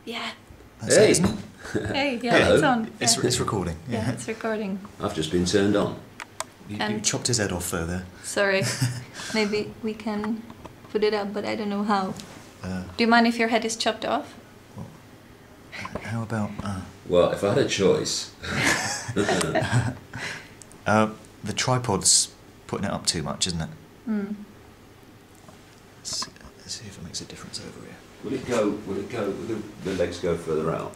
Yeah. That's Hey. it, isn't it? Hey, yeah, Hello. it's on. It's, Yeah. it's recording. Yeah, it's recording. I've just been turned on. You And- chopped his head off though there. Sorry. Maybe we can put it up, but I don't know how. Uh, Do you mind if your head is chopped off? how about... Well, if I had a choice, the tripod's putting it up too much, isn't it? Mm. Let's see if it makes a difference over here. will the legs go further out?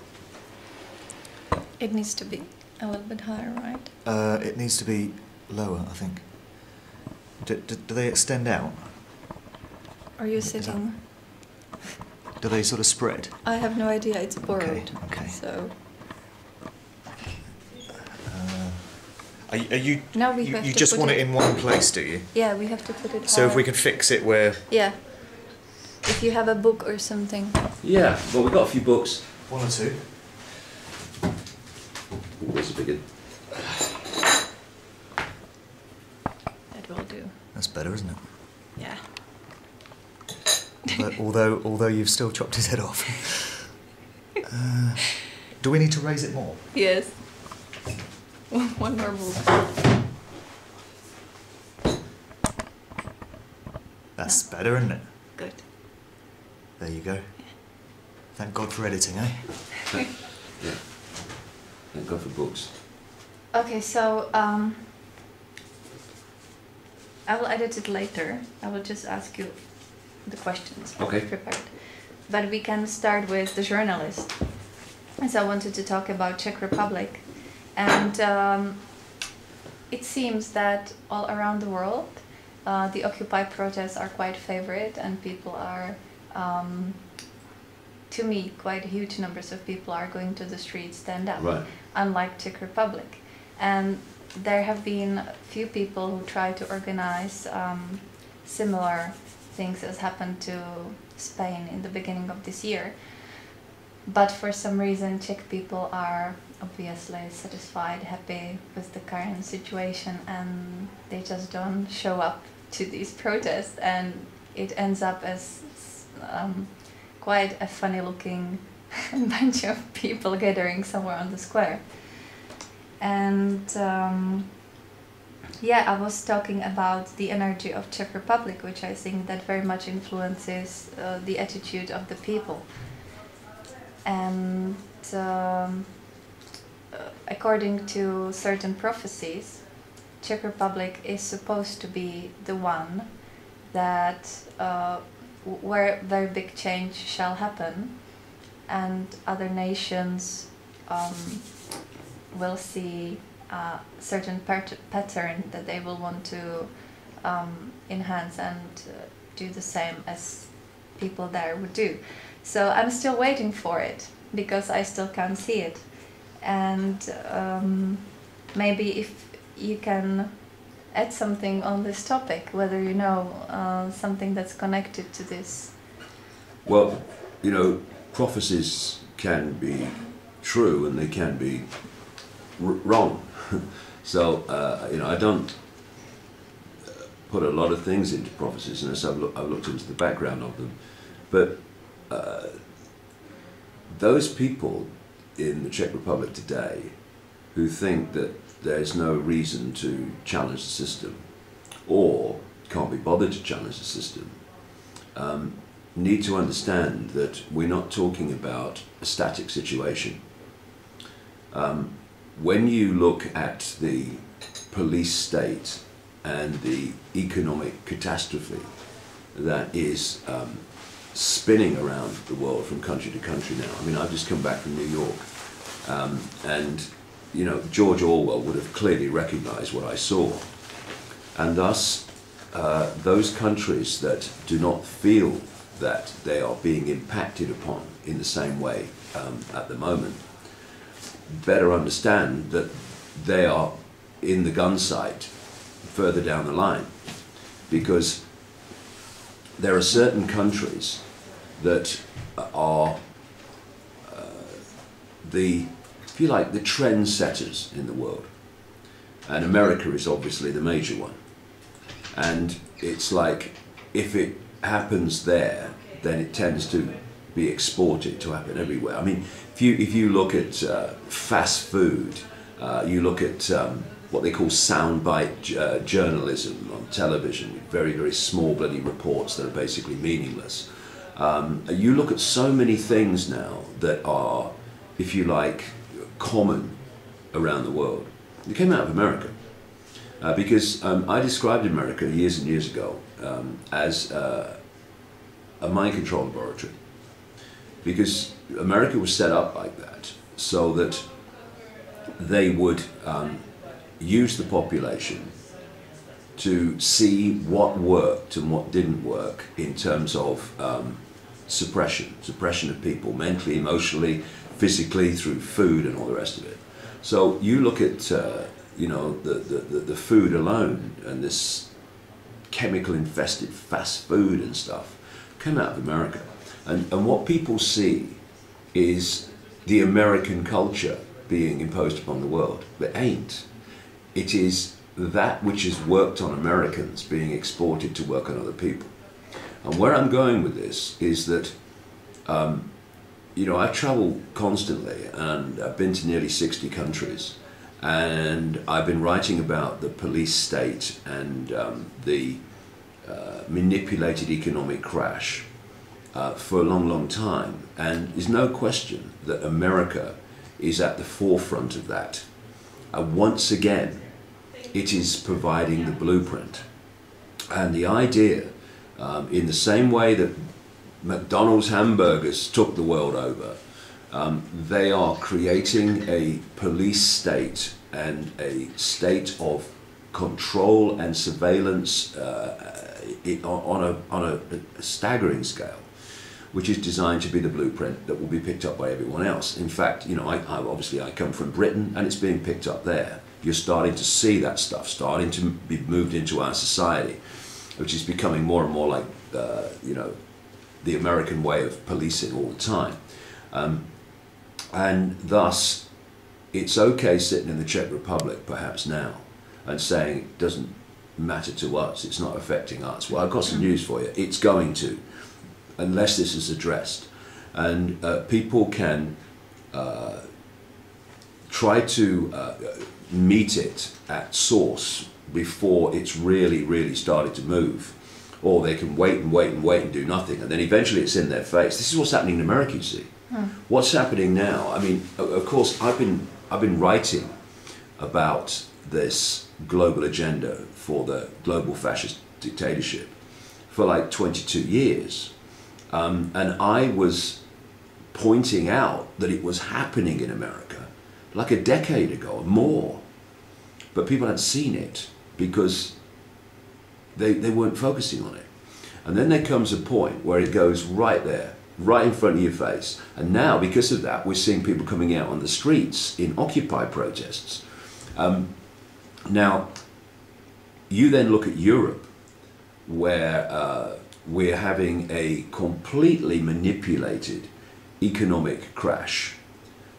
It needs to be a little bit higher, right? It needs to be lower, I think. Do they extend out? Are you Is that- sitting? Do they sort of spread? I have no idea. It's borrowed. Okay. So Are you now we have you to just put want it in one place, do you? yeah, we have to put it. So if we higher. can fix it where... Yeah. If you have a book or something. Yeah, well, we've got a few books. One or two. Ooh, there's a big one. That will do. That's better, isn't it? Yeah. Although you've still chopped his head off. Do we need to raise it more? Yes. One more book. That's better, isn't it? Good. There you go. Thank God for editing, eh? Yeah. Thank God for books. Okay, so I will edit it later. I will just ask you the questions Okay. prepared. But we can start with the journalist. So I wanted to talk about Czech Republic. And it seems that all around the world, the Occupy protests are quite favorite, and people are, to me, quite huge numbers of people are going to the streets, stand up, Right. unlike Czech Republic. And there have been a few people who try to organize similar things as happened to Spain in the beginning of this year. But for some reason, Czech people are obviously satisfied, happy with the current situation, and they just don't show up to these protests, and it ends up as quite a funny-looking bunch of people gathering somewhere on the square. And yeah, I was talking about the energy of Czech Republic, which I think that very much influences the attitude of the people. And according to certain prophecies, Czech Republic is supposed to be the one that where very big change shall happen, and other nations will see a certain pattern that they will want to enhance and do the same as people there would do. So I'm still waiting for it because I still can't see it. And maybe if you can add something on this topic, whether you know something that's connected to this. Well, you know, prophecies can be true and they can be wrong. So, you know, I don't put a lot of things into prophecies, and so I've looked into the background of them. But those people in the Czech Republic today who think that there's no reason to challenge the system or can't be bothered to challenge the system need to understand that we're not talking about a static situation. When you look at the police state and the economic catastrophe that is spinning around the world from country to country now. I mean, I've just come back from New York, and you know, George Orwell would have clearly recognised what I saw, and thus those countries that do not feel that they are being impacted upon in the same way at the moment better understand that they are in the gun sight further down the line, because there are certain countries that are if you like, the trendsetters in the world, and America is obviously the major one. And it's like, if it happens there, then it tends to be exported to happen everywhere. I mean, if you look at fast food, you look at what they call soundbite journalism on television, with very, very small bloody reports that are basically meaningless. You look at so many things now that are, if you like, common around the world. It came out of America. Because I described America years and years ago as a mind control laboratory. Because America was set up like that so that they would use the population to see what worked and what didn't work in terms of suppression of people, mentally, emotionally, physically, through food and all the rest of it. So you look at you know, the food alone, and this chemical infested fast food and stuff came out of America. And what people see is the American culture being imposed upon the world. But it ain't. It is that which has worked on Americans being exported to work on other people. And where I'm going with this is that, you know, I travel constantly, and I've been to nearly 60 countries. And I've been writing about the police state and the manipulated economic crash for a long, long time. And there's no question that America is at the forefront of that. Once again, it is providing the blueprint. And the idea, in the same way that McDonald's hamburgers took the world over, they are creating a police state and a state of control and surveillance on a staggering scale, which is designed to be the blueprint that will be picked up by everyone else. In fact, you know, obviously I come from Britain, and it's being picked up there. You're starting to see that stuff starting to be moved into our society, which is becoming more and more like, you know, the American way of policing all the time. And thus, it's okay sitting in the Czech Republic perhaps now and saying it doesn't matter to us, it's not affecting us. Well, I've got some news for you. It's going to, unless this is addressed. And people can try to meet it at source before it's really, really started to move. Or they can wait and wait and wait and do nothing, and then eventually it's in their face. This is what's happening in America, you see. What's happening now? I mean, of course, I've been writing about this global agenda for the global fascist dictatorship for like 22 years. And I was pointing out that it was happening in America like a decade ago or more. But people hadn't seen it because they weren't focusing on it. And then there comes a point where it goes right there, right in front of your face. And now, because of that, we're seeing people coming out on the streets in Occupy protests. Now, you then look at Europe, where we're having a completely manipulated economic crash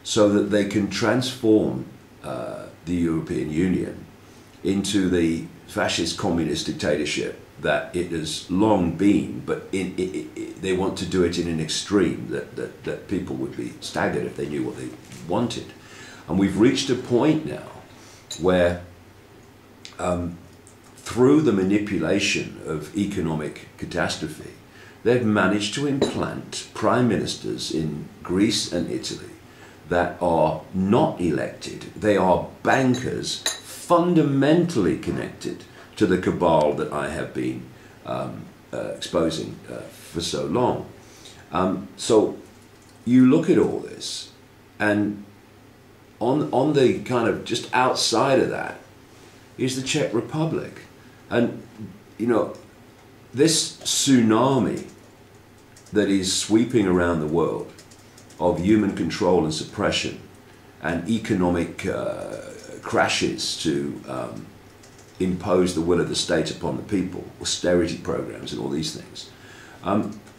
so that they can transform the European Union into the fascist communist dictatorship that it has long been, but they want to do it in an extreme that people would be staggered if they knew what they wanted. And we've reached a point now where through the manipulation of economic catastrophe, they've managed to implant prime ministers in Greece and Italy that are not elected. They are bankers fundamentally connected to the cabal that I have been exposing for so long. So you look at all this, and on the kind of just outside of that is the Czech Republic. And, you know, this tsunami that is sweeping around the world of human control and suppression and economic crashes to impose the will of the state upon the people, austerity programs and all these things,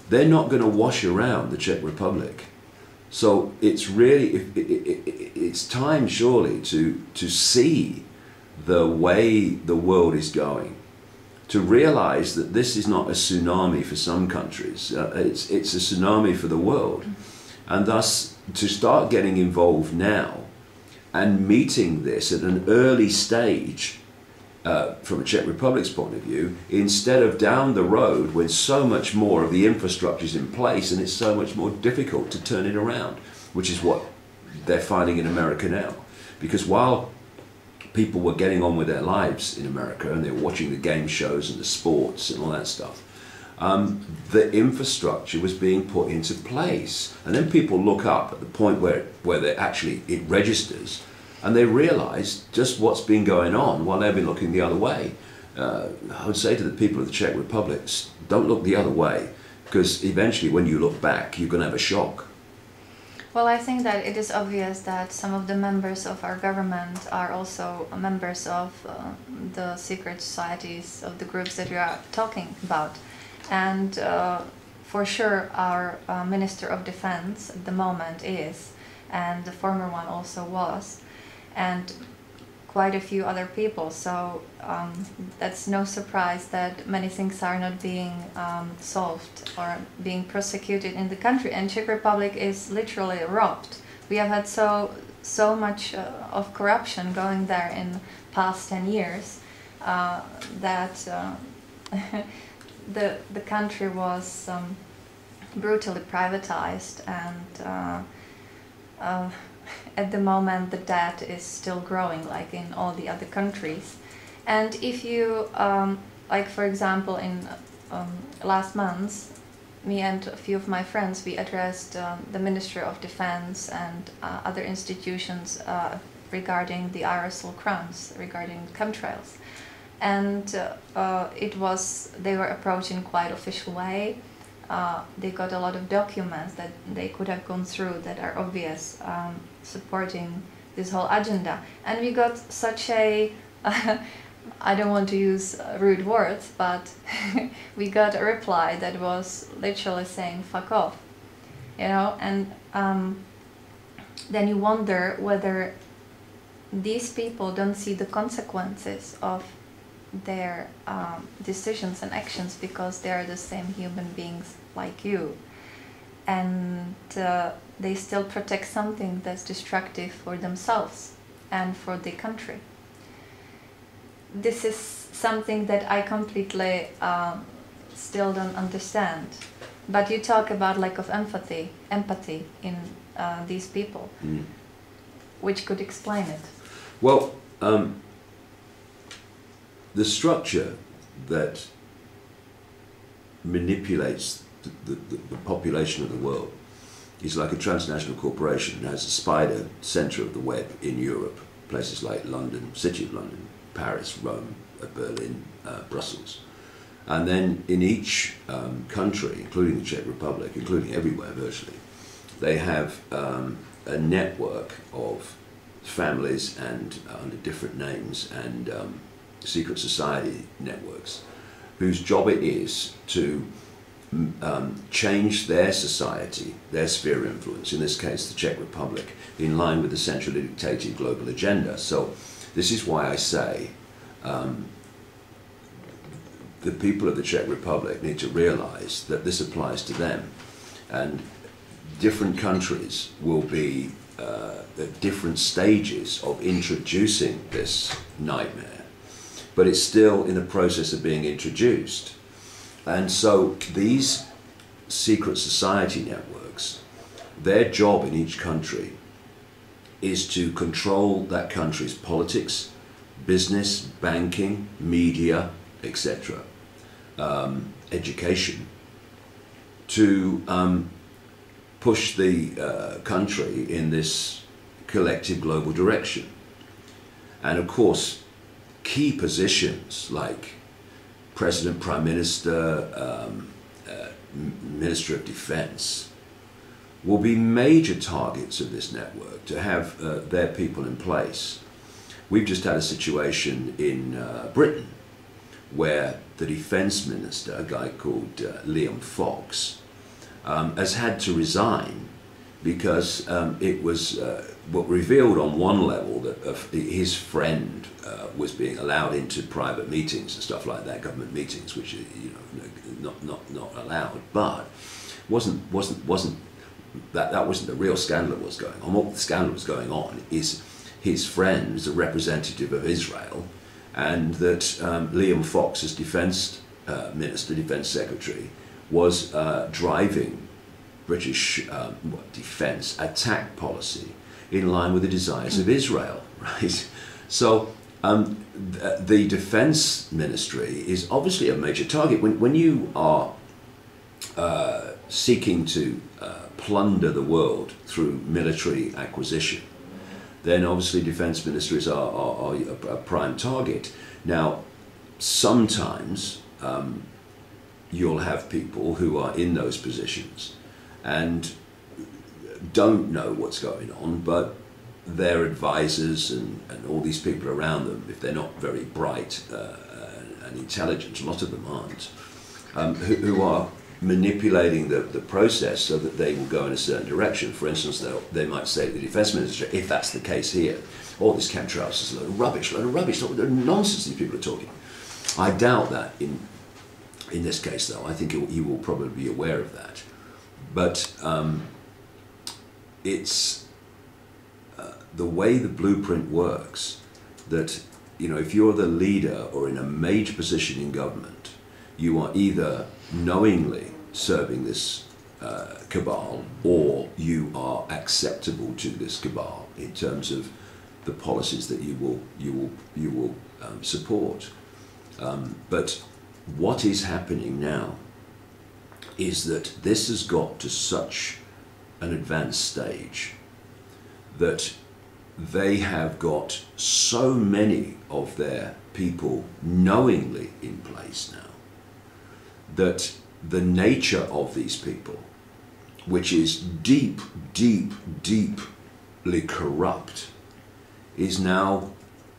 they're not going to wash around the Czech Republic. So it's really, it's time surely to see the way the world is going to realize that this is not a tsunami for some countries, it's a tsunami for the world. And thus, to start getting involved now and meeting this at an early stage, from a Czech Republic's point of view, instead of down the road when so much more of the infrastructure is in place and it's so much more difficult to turn it around, which is what they're finding in America now. Because while people were getting on with their lives in America and they were watching the game shows and the sports and all that stuff, the infrastructure was being put into place. And then people look up at the point where it registers, and they realize just what's been going on while they've been looking the other way. I would say to the people of the Czech Republic, don't look the other way, because eventually when you look back, you're going to have a shock. Well, I think that it is obvious that some of the members of our government are also members of the secret societies of the groups that we are talking about. And for sure our Minister of Defense at the moment is, and the former one also was, and quite a few other people. So that's no surprise that many things are not being solved or being prosecuted in the country. And Czech Republic is literally robbed. We have had so much of corruption going there in past 10 years that the country was brutally privatized, and at the moment the debt is still growing like in all the other countries. And if you, like for example in last month, me and a few of my friends, we addressed the Ministry of Defense and other institutions regarding the aerosol crimes, regarding chemtrails. And they were approached in quite official way. They got a lot of documents that they could have gone through that are obvious, supporting this whole agenda. And we got such a, I don't want to use rude words, but we got a reply that was literally saying fuck off, you know. And then you wonder whether these people don't see the consequences of their decisions and actions, because they are the same human beings like you, and they still protect something that's destructive for themselves and for the country. This is something that I completely still don't understand. But you talk about lack of empathy in these people, which could explain it. Well, the structure that manipulates the population of the world is like a transnational corporation. It has a spider centre of the web in Europe, places like London, City of London, Paris, Rome, Berlin, Brussels. And then in each country, including the Czech Republic, including everywhere virtually, they have a network of families and under different names and secret society networks whose job it is to change their society, their sphere of influence, in this case the Czech Republic, in line with the centrally dictated global agenda. So this is why I say the people of the Czech Republic need to realize that this applies to them, and different countries will be at different stages of introducing this nightmare, but it's still in the process of being introduced. And so these secret society networks, their job in each country is to control that country's politics, business, banking, media, etc., education, to push the country in this collective global direction. And of course, key positions like President, Prime Minister, Minister of Defense will be major targets of this network to have their people in place. We've just had a situation in Britain where the Defense Minister, a guy called Liam Fox, has had to resign because it was what revealed on one level that his friend was being allowed into private meetings and stuff like that, government meetings, which not allowed, but that wasn't the real scandal that was going on. What the scandal was going on is his friend is a representative of Israel, and that Liam Fox, as defence minister, defence secretary, was driving British defence attack policy in line with the desires of Israel, right? So the defence ministry is obviously a major target. When you are seeking to plunder the world through military acquisition, then obviously defence ministries are a prime target. Now, sometimes you'll have people who are in those positions and don't know what's going on, but their advisors and all these people around them, if they're not very bright and intelligent, a lot of them aren't, who are manipulating the process so that they will go in a certain direction. For instance, they might say to the defence minister, if that's the case here, all this chemtrails is a load of rubbish, nonsense these people are talking. I doubt that in this case, though. I think he will probably be aware of that. But it's the way the blueprint works that, if you're the leader or in a major position in government, you are either knowingly serving this cabal, or you are acceptable to this cabal in terms of the policies that you will support. But what is happening now is that this has got to such an advanced stage that they have got so many of their people knowingly in place now that the nature of these people, which is deeply corrupt, is now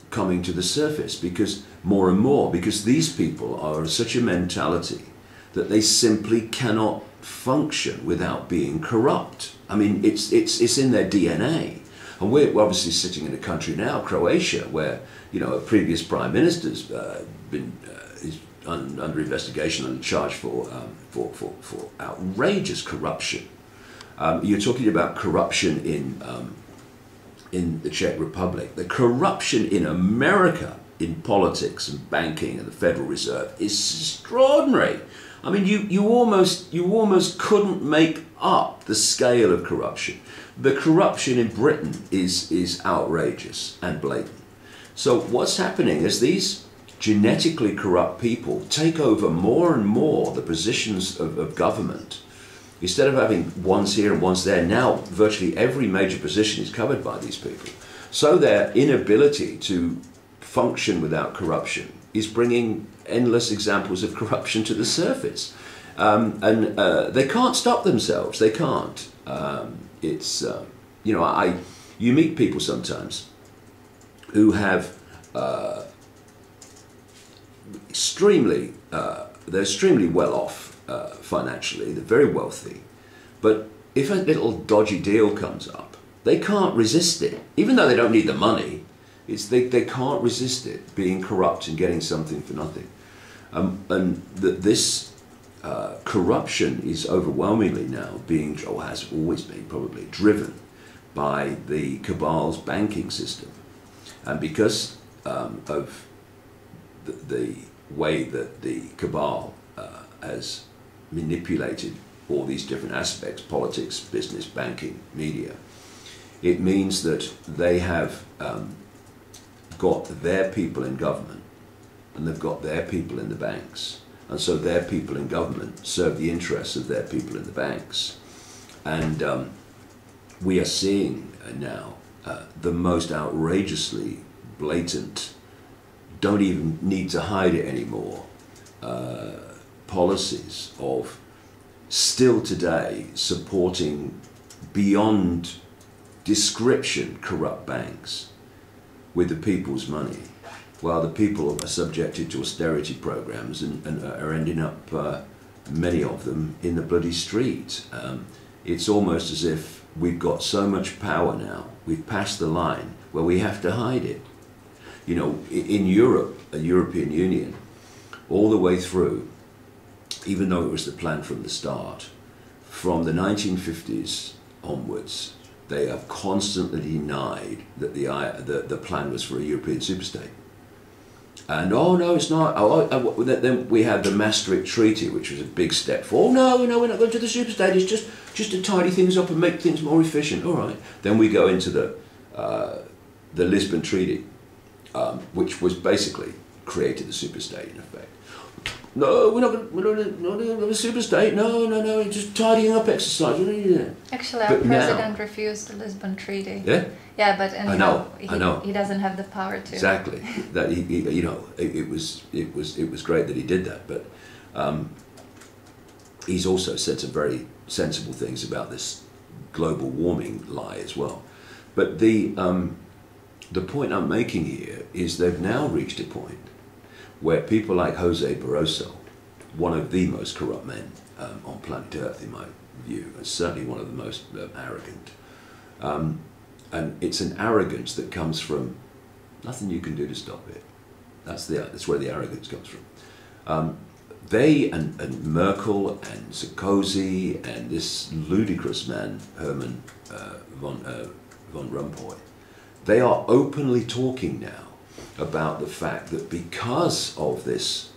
coming to the surface, because more and more, because these people are such a mentality that they simply cannot function without being corrupt. I mean, it's in their DNA. And we're obviously sitting in a country now, Croatia, where a previous prime minister's been is under investigation and charged for outrageous corruption. You're talking about corruption in the Czech Republic. The corruption in America in politics and banking and the Federal Reserve is extraordinary. I mean, you almost couldn't make up the scale of corruption. The corruption in Britain is outrageous and blatant. So what's happening is these genetically corrupt people take over more and more the positions of government. Instead of having ones here and ones there, now virtually every major position is covered by these people. So their inability to function without corruption is bringing endless examples of corruption to the surface. They can't stop themselves. They can't. You meet people sometimes who have they're extremely well off financially. They're very wealthy, but if a little dodgy deal comes up, they can't resist it, even though they don't need the money. They can't resist it being corrupt and getting something for nothing. This corruption is overwhelmingly now being, or has always been probably, driven by the cabal's banking system. And because of the way that the cabal has manipulated all these different aspects, politics, business, banking, media, it means that they have got their people in government, and they've got their people in the banks, and so their people in government serve the interests of their people in the banks. And we are seeing now the most outrageously blatant, don't even need to hide it anymore, policies of still today supporting beyond description corrupt banks with the people's money, while the people are subjected to austerity programs and are ending up, many of them, in the bloody street. It's almost as if we've got so much power now, we've passed the line where we have to hide it. You know, in Europe, a European Union, all the way through, even though it was the plan from the start, from the 1950s onwards, they have constantly denied that the plan was for a European superstate. And oh no, it's not. Then we had the Maastricht Treaty, which was a big step forward. Oh no, we're not going to the superstate. It's just to tidy things up and make things more efficient. All right. Then we go into the Lisbon Treaty, which was basically created the superstate in effect. No, we're not going to a superstate. No, it's just tidying up exercise. Actually, our president refused the Lisbon Treaty. Yeah. Yeah, but I know. He doesn't have the power to. Exactly. That he you know, it was great that he did that, but he's also said some very sensible things about this global warming lie as well. But the point I'm making here is they've now reached a point where people like Jose Barroso, one of the most corrupt men on planet Earth in my view, and certainly one of the most arrogant, and it's an arrogance that comes from nothing you can do to stop it. That's where the arrogance comes from. They and Merkel and Sarkozy and this ludicrous man Herman von Rompuy, they are openly talking now about the fact that because of this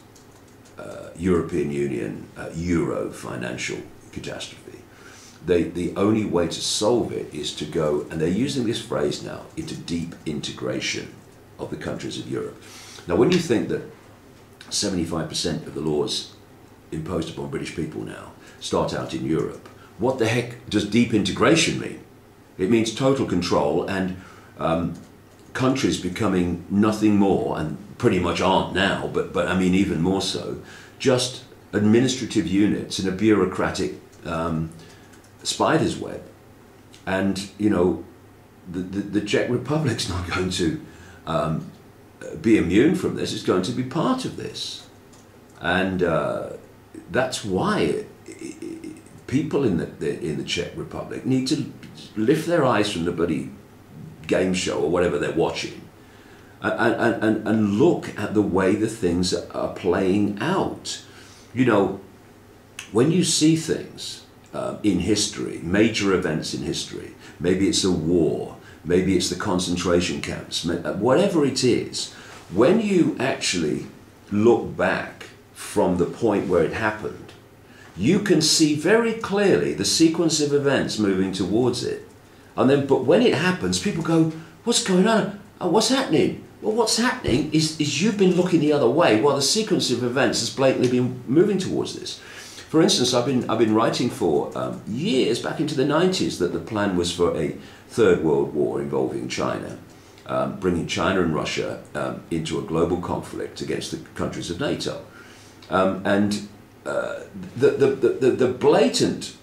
European Union Euro financial catastrophe, the only way to solve it is to go, and they're using this phrase now, into deep integration of the countries of Europe. Now, when you think that 75% of the laws imposed upon British people now start out in Europe, what the heck does deep integration mean? It means total control and countries becoming nothing more, and pretty much aren't now, but I mean even more so, just administrative units in a bureaucratic spider's web. And you know, the Czech Republic's not going to be immune from this. It's going to be part of this, and that's why people in the Czech Republic need to lift their eyes from the bloody game show or whatever they're watching, and look at the way the things are playing out. You know, when you see things in history, major events in history, maybe it's a war, maybe it's the concentration camps, whatever it is, when you actually look back from the point where it happened, you can see very clearly the sequence of events moving towards it. And then, but when it happens, people go, what's going on? Oh, what's happening? Well, what's happening is you've been looking the other way while the sequence of events has blatantly been moving towards this. For instance, I've been writing for years, back into the 90s, that the plan was for a third world war involving China, bringing China and Russia into a global conflict against the countries of NATO. And the blatant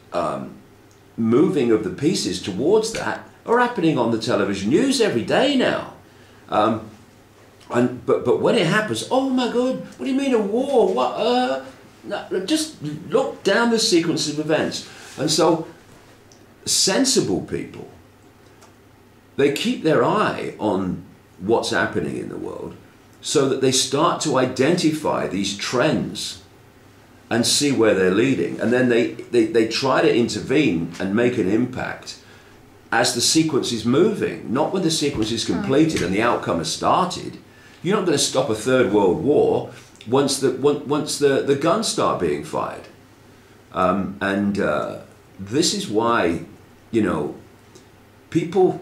moving of the pieces towards that are happening on the television news every day now. But when it happens, oh my God, what do you mean a war? What? No, just look down the sequence of events. And so sensible people, they keep their eye on what's happening in the world so that they start to identify these trends and see where they're leading. And then they try to intervene and make an impact as the sequence is moving, not when the sequence is completed and the outcome has started. You're not going to stop a third world war once the guns start being fired. This is why, you know, people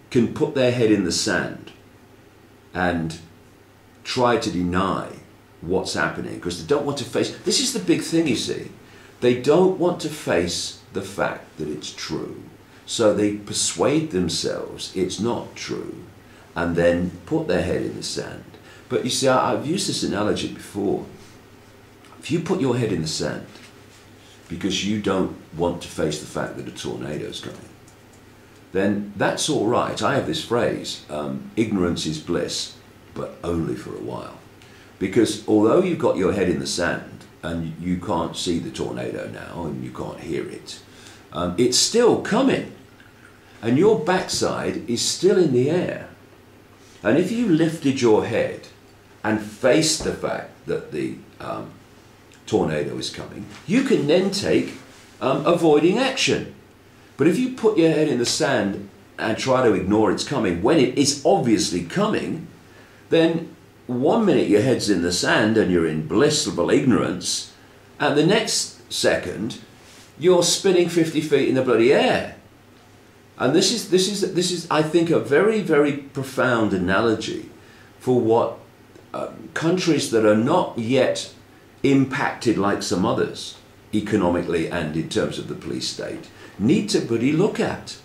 can put their head in the sand and try to deny what's happening because they don't want to face, this is the big thing, you see, they don't want to face the fact that it's true, so they persuade themselves it's not true and then put their head in the sand. But you see, I've used this analogy before. If you put your head in the sand because you don't want to face the fact that a tornado's coming, then that's all right. I have this phrase, ignorance is bliss, but only for a while. Because although you've got your head in the sand and you can't see the tornado now and you can't hear it, it's still coming. and your backside is still in the air. And if you lifted your head and faced the fact that the tornado is coming, you can then take avoiding action. But if you put your head in the sand and try to ignore it's coming when it is obviously coming, then 1 minute your head's in the sand and you're in blissful ignorance, and the next second you're spinning 50 feet in the bloody air. And this is I think a very, very profound analogy for what countries that are not yet impacted like some others economically and in terms of the police state need to really look at.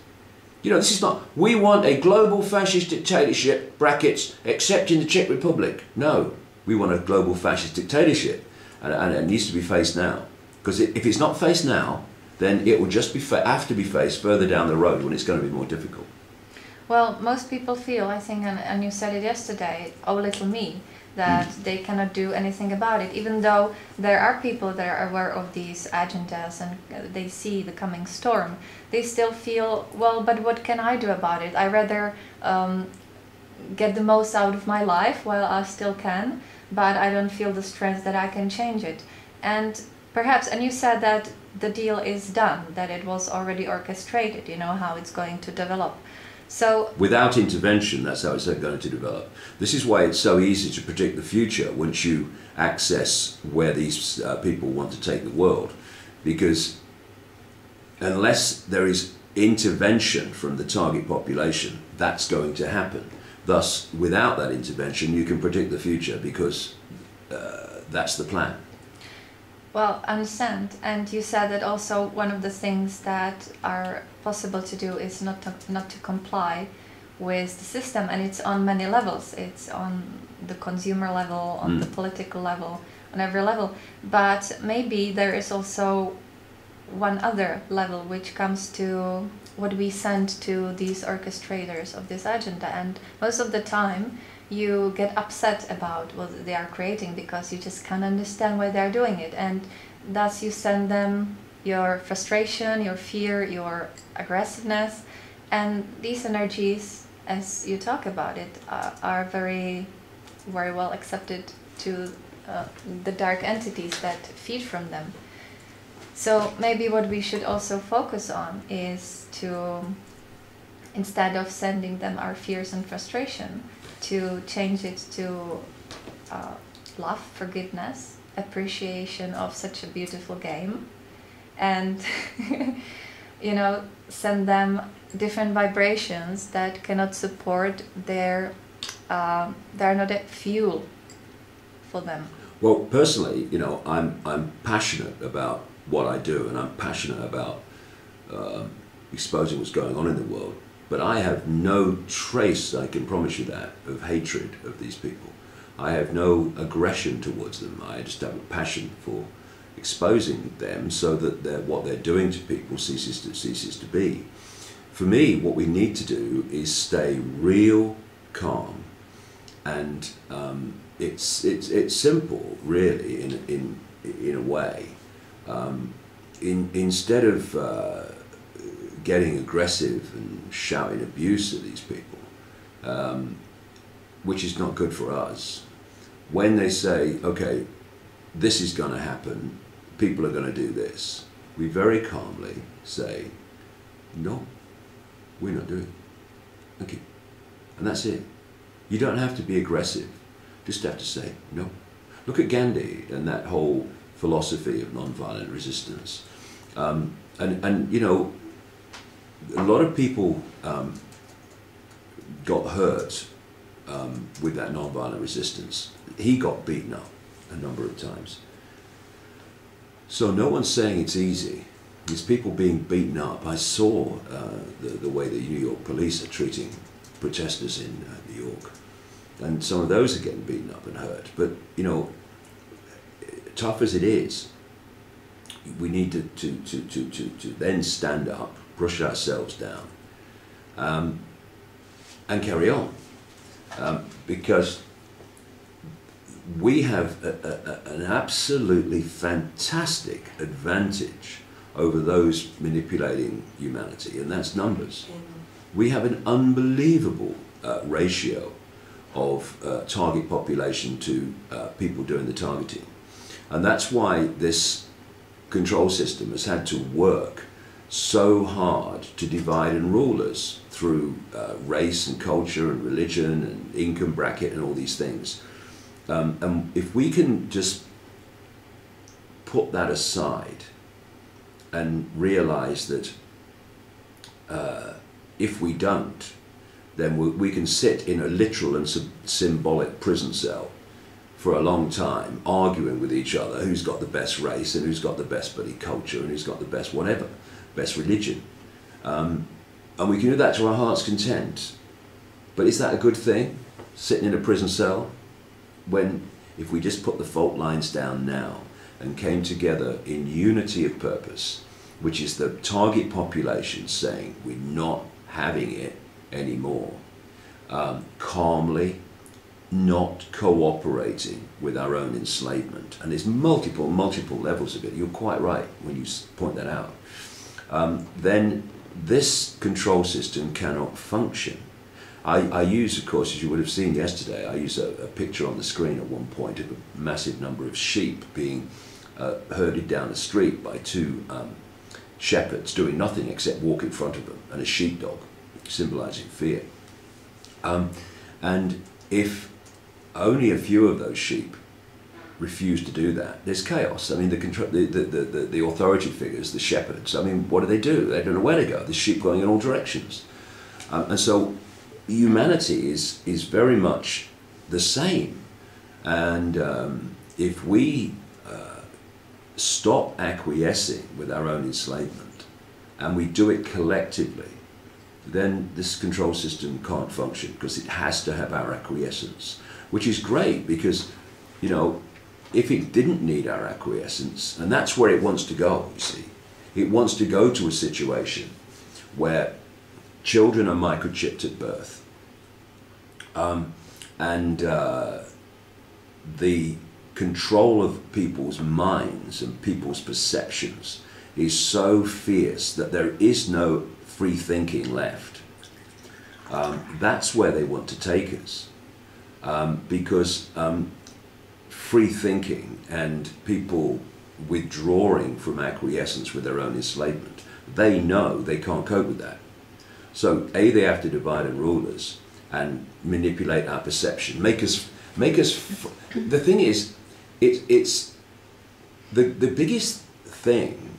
You know, this is not, we want a global fascist dictatorship, brackets, except in the Czech Republic. No, we want a global fascist dictatorship, and it needs to be faced now. Because if it's not faced now, then it will just have to be faced further down the road when it's going to be more difficult. Well, most people feel, I think, and you said it yesterday, oh little me, that they cannot do anything about it, even though there are people that are aware of these agendas and they see the coming storm. They still feel, well, but what can I do about it? I rather get the most out of my life while I still can, but I don't feel the strength that I can change it. And perhaps, and you said that the deal is done, that it was already orchestrated, you know, how it's going to develop. So without intervention, that's how it's going to develop. This is why it's so easy to predict the future once you access where these people want to take the world, because unless there is intervention from the target population, that's going to happen. Thus, without that intervention, you can predict the future, because that's the plan. well, I understand. And you said that also one of the things that are possible to do is not to comply with the system, and it's on many levels. It's on the consumer level, on the political level, on every level. But maybe there is also one other level which comes to what we send to these orchestrators of this agenda, and most of the time you get upset about what they are creating because you just can't understand why they're doing it, and thus you send them your frustration, your fear, your aggressiveness, and these energies, as you talk about it, are very, very well accepted to the dark entities that feed from them. So maybe what we should also focus on is to, instead of sending them our fears and frustration, to change it to love, forgiveness, appreciation of such a beautiful game, and you know, send them different vibrations that cannot support their, they're not a fuel for them. Well, personally, you know, I'm passionate about what I do, and I'm passionate about exposing what's going on in the world. But I have no trace, I can promise you that, of hatred of these people. I have no aggression towards them. I just have a passion for exposing them so that what they're doing to people ceases to be. For me, what we need to do is stay real calm, and it's simple, really, in a way. Instead of getting aggressive and shouting abuse at these people, which is not good for us, when they say, okay, this is going to happen, people are going to do this, we very calmly say, no, we're not doing it. Thank you. And that's it. You don't have to be aggressive, just have to say no. Look at Gandhi and that whole philosophy of non-violent resistance. And you know, a lot of people got hurt with that non-violent resistance. He got beaten up a number of times. So no one's saying it's easy. There's people being beaten up. I saw the way the New York police are treating protesters in New York, and some of those are getting beaten up and hurt. But you know, tough as it is, we need to then stand up, brush ourselves down, and carry on, because we have an absolutely fantastic advantage over those manipulating humanity, and that's numbers. we have an unbelievable ratio of target population to people doing the targeting. And that's why this control system has had to work so hard to divide and rule us through race and culture and religion and income bracket and all these things. And if we can just put that aside and realize that if we don't, then we can sit in a literal and symbolic prison cell for a long time, arguing with each other who's got the best race and who's got the best bloody culture and who's got the best whatever, best religion. And we can do that to our heart's content. But is that a good thing, sitting in a prison cell? When, if we just put the fault lines down now and came together in unity of purpose, which is the target population saying we're not having it anymore, calmly, not cooperating with our own enslavement. And there's multiple levels of it. You're quite right when you point that out. Then this control system cannot function. I use, of course, as you would have seen yesterday, I use a picture on the screen at one point of a massive number of sheep being herded down the street by two shepherds doing nothing except walk in front of them, and a sheepdog, symbolizing fear. And if only a few of those sheep refuse to do that, there's chaos. I mean, the authority figures, the shepherds, I mean, what do? They don't know where to go. There's sheep going in all directions. And so humanity is very much the same. And if we stop acquiescing with our own enslavement and we do it collectively, then this control system can't function, because it has to have our acquiescence, which is great because, you know, if it didn't need our acquiescence, and that's where it wants to go, you see, it wants to go to a situation where children are microchipped at birth, and the control of people's minds and people's perceptions is so fierce that there is no free thinking left. That's where they want to take us, because free thinking and people withdrawing from acquiescence with their own enslavement, they know they can't cope with that. So A, they have to divide and rule us and manipulate our perception, make us. The thing is, it's the biggest thing.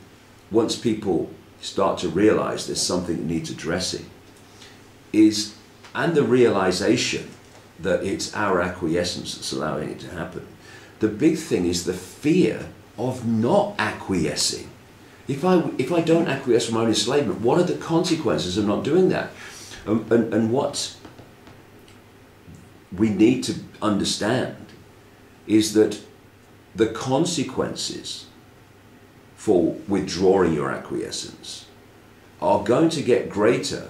Once people start to realize there's something that needs addressing, and the realization that it's our acquiescence that's allowing it to happen. The big thing is the fear of not acquiescing. If I don't acquiesce from my own enslavement, what are the consequences of not doing that? And what we need to understand is that the consequences for withdrawing your acquiescence are going to get greater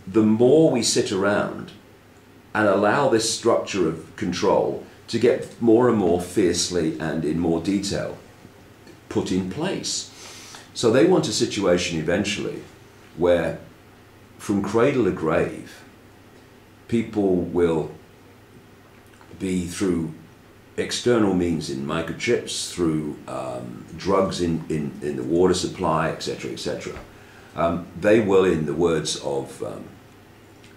the more we sit around and allow this structure of control to get more and more fiercely and in more detail put in place. So they want a situation eventually where from cradle to grave, people will be through external means in microchips, through drugs in the water supply, etc., etc. They will, in the words of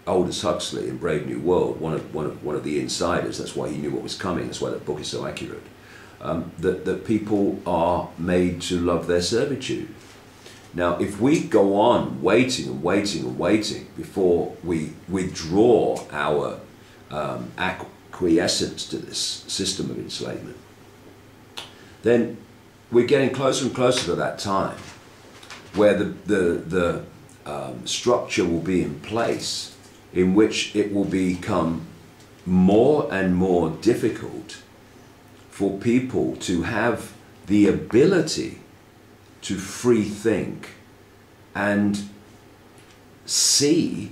Aldous Huxley in Brave New World, one of the insiders, that's why he knew what was coming, that's why that book is so accurate, that people are made to love their servitude. Now, if we go on waiting and waiting and waiting before we withdraw our acquiescence to this system of enslavement, then we're getting closer and closer to that time where the structure will be in place in which it will become more and more difficult for people to have the ability to free think and see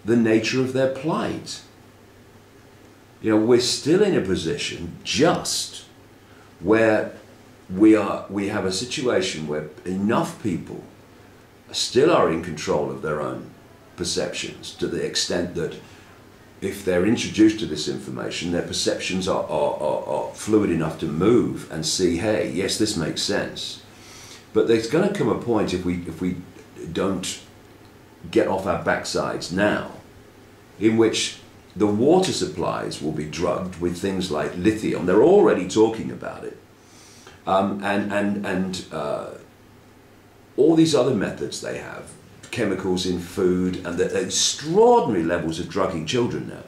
the nature of their plight. You know, we're still in a position just where we have a situation where enough people still are in control of their own perceptions, to the extent that if they're introduced to this information, their perceptions are fluid enough to move and see, hey, yes, this makes sense. But there's going to come a point, if we don't get off our backsides now, in which the water supplies will be drugged with things like lithium. They're already talking about it. And all these other methods they have, chemicals in food, and the extraordinary levels of drugging children now,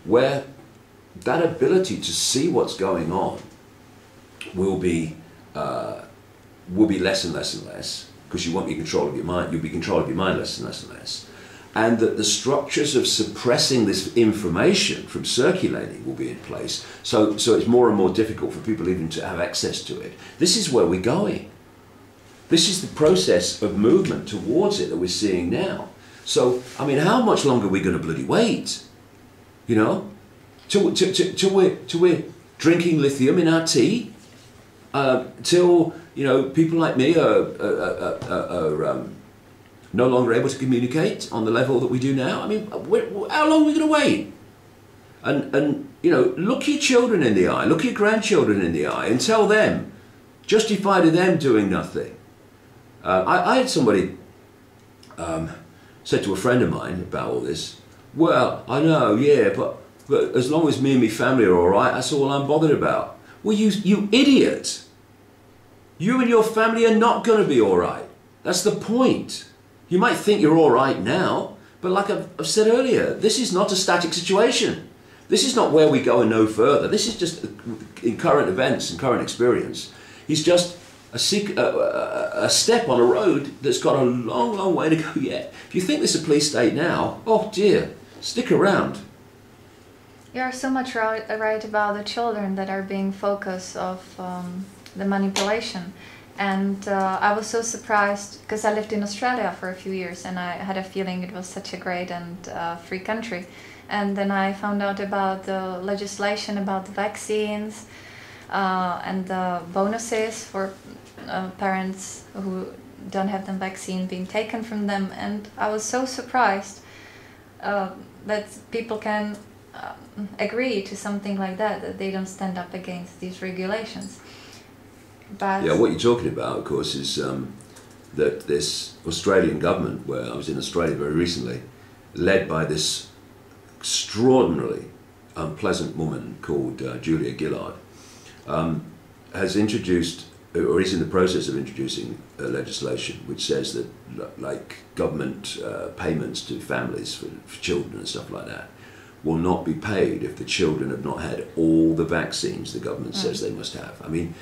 where that ability to see what's going on will be less and less and less, because you won't be in control of your mind. You'll be in control of your mind less and less and less. And that the structures of suppressing this information from circulating will be in place. So it's more and more difficult for people even to have access to it. This is where we're going. This is the process of movement towards it that we're seeing now. So, I mean, how much longer are we going to bloody wait? You know? Till we're drinking lithium in our tea? Till, you know, people like me are no longer able to communicate on the level that we do now? I mean, how long are we going to wait? And you know, look your children in the eye, look your grandchildren in the eye, and tell them, justify to them doing nothing. I had somebody said to a friend of mine about all this, well, I know, yeah, but as long as me and my family are all right, that's all I'm bothered about. Well, you idiot. You and your family are not going to be all right. That's the point. You might think you're all right now, but like I've said earlier, this is not a static situation. This is not where we go and no further. This is just in current events and current experience. He's just a step on a road that's got a long, long way to go yet. If you think this is a police state now, oh dear, stick around. You are so much right about the children that are being focus of the manipulation. And I was so surprised, because I lived in Australia for a few years and I had a feeling it was such a great and free country. And then I found out about the legislation about the vaccines and the bonuses for parents who don't have the vaccine being taken from them. And I was so surprised that people can agree to something like that they don't stand up against these regulations. But yeah, what you're talking about, of course, is that this Australian government, where I was in Australia very recently, led by this extraordinarily unpleasant woman called Julia Gillard, has introduced, or is in the process of introducing, legislation which says that, like, government payments to families for children and stuff like that will not be paid if the children have not had all the vaccines the government says they must have. I mean,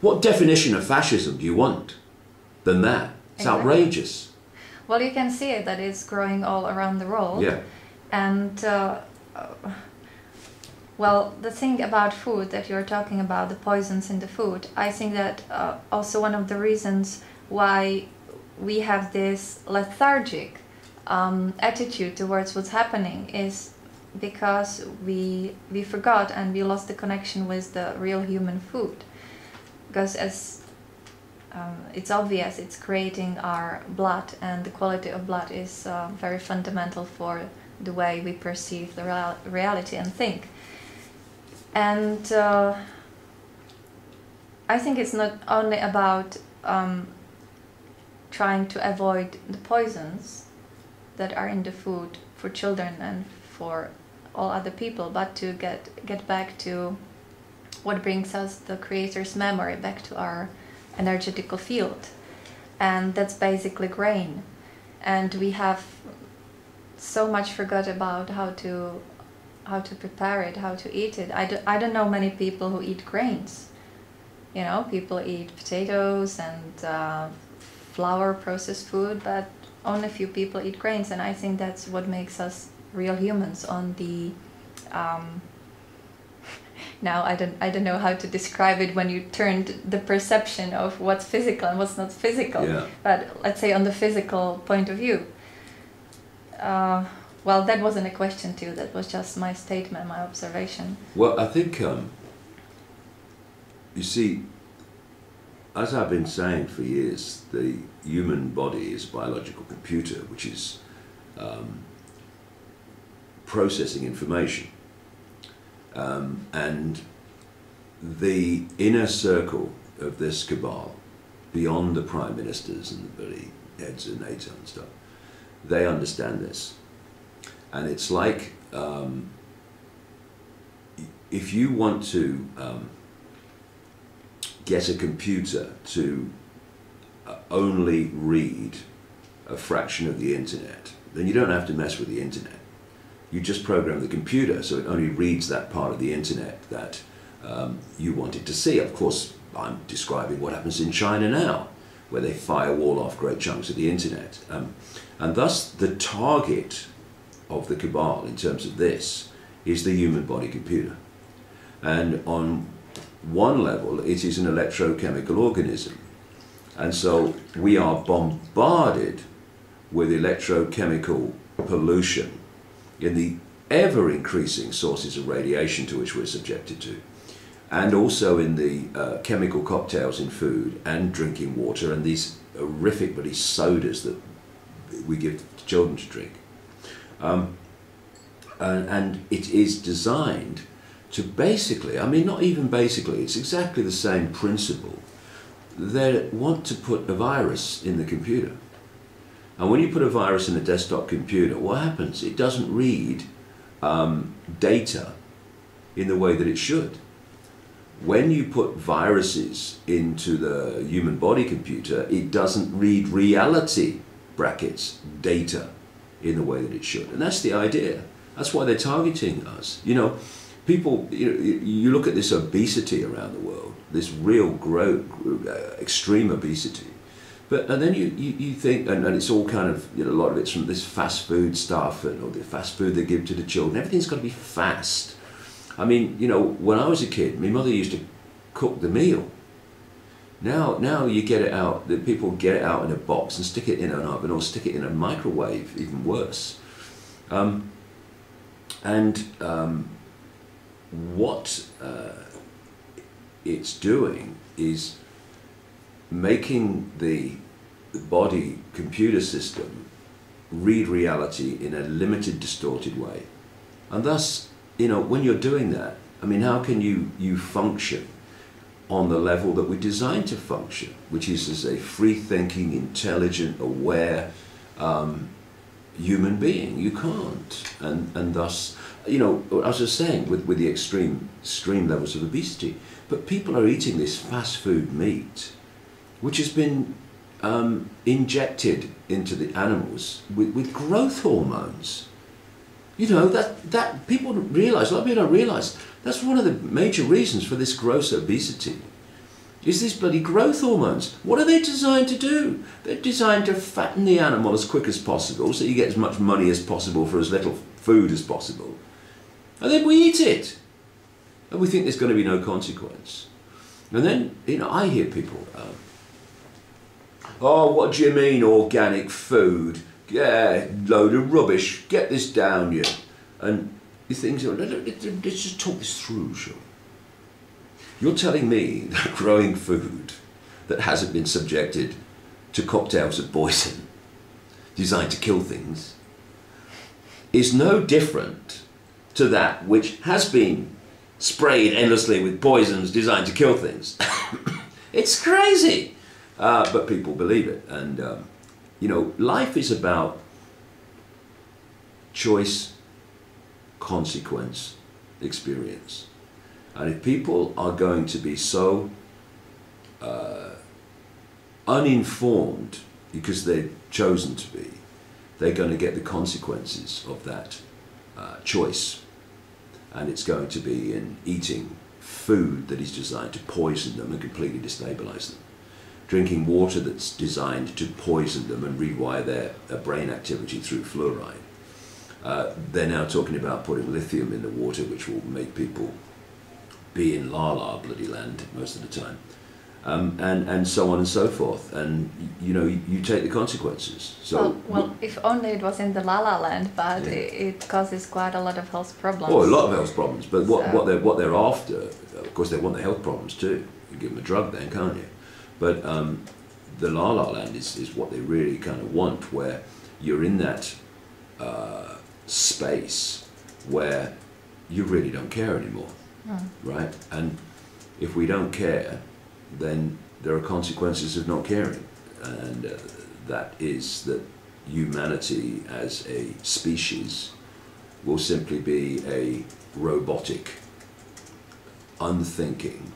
what definition of fascism do you want than that? It's exactly. outrageous. Well, you can see it, that it's growing all around the world. Yeah. And, well, the thing about food that you're talking about, the poisons in the food, I think that also one of the reasons why we have this lethargic attitude towards what's happening is because we forgot and we lost the connection with the real human food. Because as it's obvious, it's creating our blood, and the quality of blood is very fundamental for the way we perceive the reality and think. And I think it's not only about trying to avoid the poisons that are in the food for children and for all other people, but to get back to what brings us the Creator's memory, back to our energetical field. And that's basically grain. And we have so much forgot about how to prepare it, how to eat it. I don't know many people who eat grains. You know, people eat potatoes and flour, processed food, but only a few people eat grains. And I think that's what makes us real humans on the now I don't know how to describe it when you turned the perception of what's physical and what's not physical. Yeah. But let's say on the physical point of view. Well, that wasn't a question too, that was just my statement, my observation. Well, I think, you see, as I've been saying for years, the human body is a biological computer which is processing information. And the inner circle of this cabal, beyond the prime ministers and the bloody heads of NATO and stuff, they understand this. And it's like, if you want to get a computer to only read a fraction of the internet, then you don't have to mess with the internet. You just program the computer so it only reads that part of the internet that you want it to see. Of course, I'm describing what happens in China now, where they firewall off great chunks of the internet. And thus the target of the cabal in terms of this is the human body computer. And on one level, it is an electrochemical organism. And so we are bombarded with electrochemical pollution in the ever-increasing sources of radiation to which we're subjected to, and also in the chemical cocktails in food and drinking water and these horrific bloody sodas that we give to children to drink. And it is designed to basically, I mean, not even basically, it's exactly the same principle. They want to put a virus in the computer. And when you put a virus in a desktop computer, what happens? It doesn't read data in the way that it should. When you put viruses into the human body computer, it doesn't read reality, brackets, data, in the way that it should. And that's the idea. That's why they're targeting us. You know, people, you look at this obesity around the world, this real extreme obesity. And then you think, and it's all kind of, you know, a lot of it's from this fast food stuff, and or the fast food they give to the children. Everything's got to be fast. I mean, you know, when I was a kid, my mother used to cook the meal. Now you get it out, the people get it out in a box and stick it in an oven or stick it in a microwave, even worse. What it's doing is making the body computer system read reality in a limited, distorted way. And thus, you know, when you're doing that, I mean, how can you function on the level that we're designed to function, which is as a free-thinking, intelligent, aware human being? You can't. And thus, you know, as I was saying, with the extreme levels of obesity, but people are eating this fast food meat, which has been injected into the animals with growth hormones. You know, that people don't realise, a lot of people don't realise, that's one of the major reasons for this gross obesity, is these bloody growth hormones. What are they designed to do? They're designed to fatten the animal as quick as possible so you get as much money as possible for as little food as possible. And then we eat it. And we think there's going to be no consequence. And then, you know, I hear people, oh, what do you mean organic food? Yeah, load of rubbish, get this down you. And you think, let's just talk this through, sure. You're telling me that growing food that hasn't been subjected to cocktails of poison designed to kill things is no different to that which has been sprayed endlessly with poisons designed to kill things. It's crazy, but people believe it. And you know, life is about choice, consequence, experience. And if people are going to be so uninformed because they've chosen to be, they're going to get the consequences of that choice. And it's going to be in eating food that is designed to poison them and completely destabilize them. Drinking water that's designed to poison them and rewire their brain activity through fluoride. They're now talking about putting lithium in the water, which will make people be in la-la bloody land most of the time. And so on and so forth. And, you know, you take the consequences. So, well, if only it was in the la-la land, but yeah. It causes quite a lot of health problems. Oh, a lot of health problems. But what they're after, of course, they want the health problems too. You give them a drug then, can't you? But the La La Land is what they really kind of want, where you're in that space where you really don't care anymore, right? And if we don't care, then there are consequences of not caring, and that is that humanity as a species will simply be a robotic, unthinking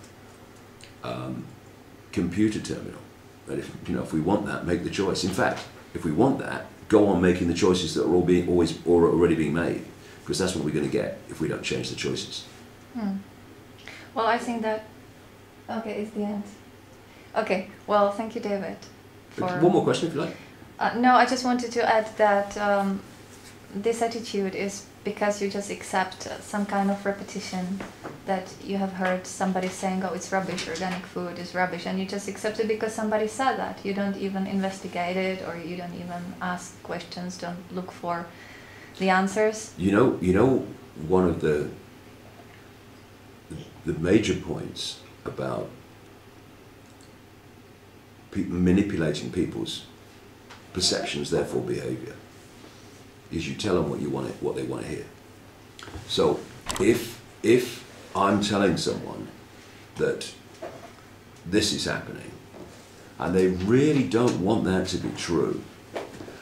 computer terminal. And if we want that, make the choice. In fact, if we want that, go on making the choices that are already being made, because that's what we're going to get if we don't change the choices. Well, I think that it's the end. Okay, well, thank you, David. One more question, if you like. No, I just wanted to add that this attitude is because you just accept some kind of repetition that you have heard somebody saying, oh, it's rubbish, organic food is rubbish, and you just accept it because somebody said that. You don't even investigate it, or you don't even ask questions, don't look for the answers. You know, one of the major points about manipulating people's perceptions, therefore behaviour, is you tell them what they want to hear. So if I'm telling someone that this is happening and they really don't want that to be true,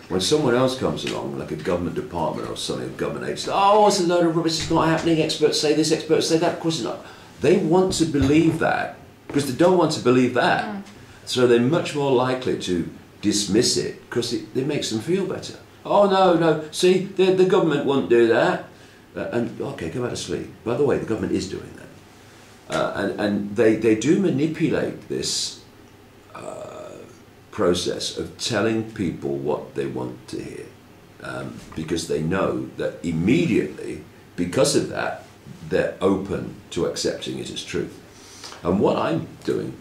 when someone else comes along, like a government department or something, a government agency, oh, it's a load of rubbish, it's not happening, experts say this, experts say that, of course it's not. They want to believe that because they don't want to believe that. So they're much more likely to dismiss it because it makes them feel better. Oh, no, see, the government won't do that. And okay, go back to sleep. By the way, the government is doing that. And they do manipulate this process of telling people what they want to hear, because they know that immediately, because of that, they're open to accepting it as truth. And what I'm doing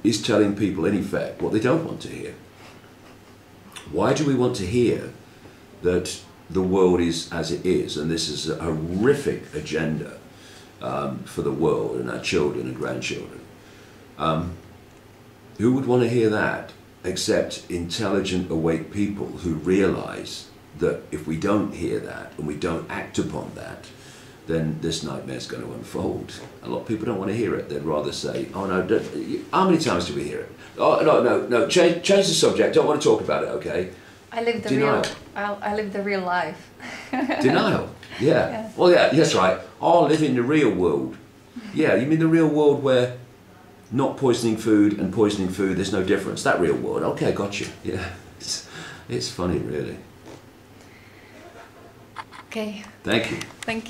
is telling people, in effect, what they don't want to hear. Why do we want to hear that the world is as it is, and this is a horrific agenda for the world and our children and grandchildren? Who would want to hear that except intelligent, awake people who realise that if we don't hear that and we don't act upon that, then this nightmare's going to unfold. A lot of people don't want to hear it. They'd rather say, oh no, how many times do we hear it? Oh no, change the subject, don't want to talk about it, okay? I live the real life. Denial, yeah. Well, yeah, that's right. Oh, live in the real world. Yeah, you mean the real world where not poisoning food and poisoning food, there's no difference. That real world, okay, gotcha. Yeah, it's funny, really. Okay. Thank you. Thank you.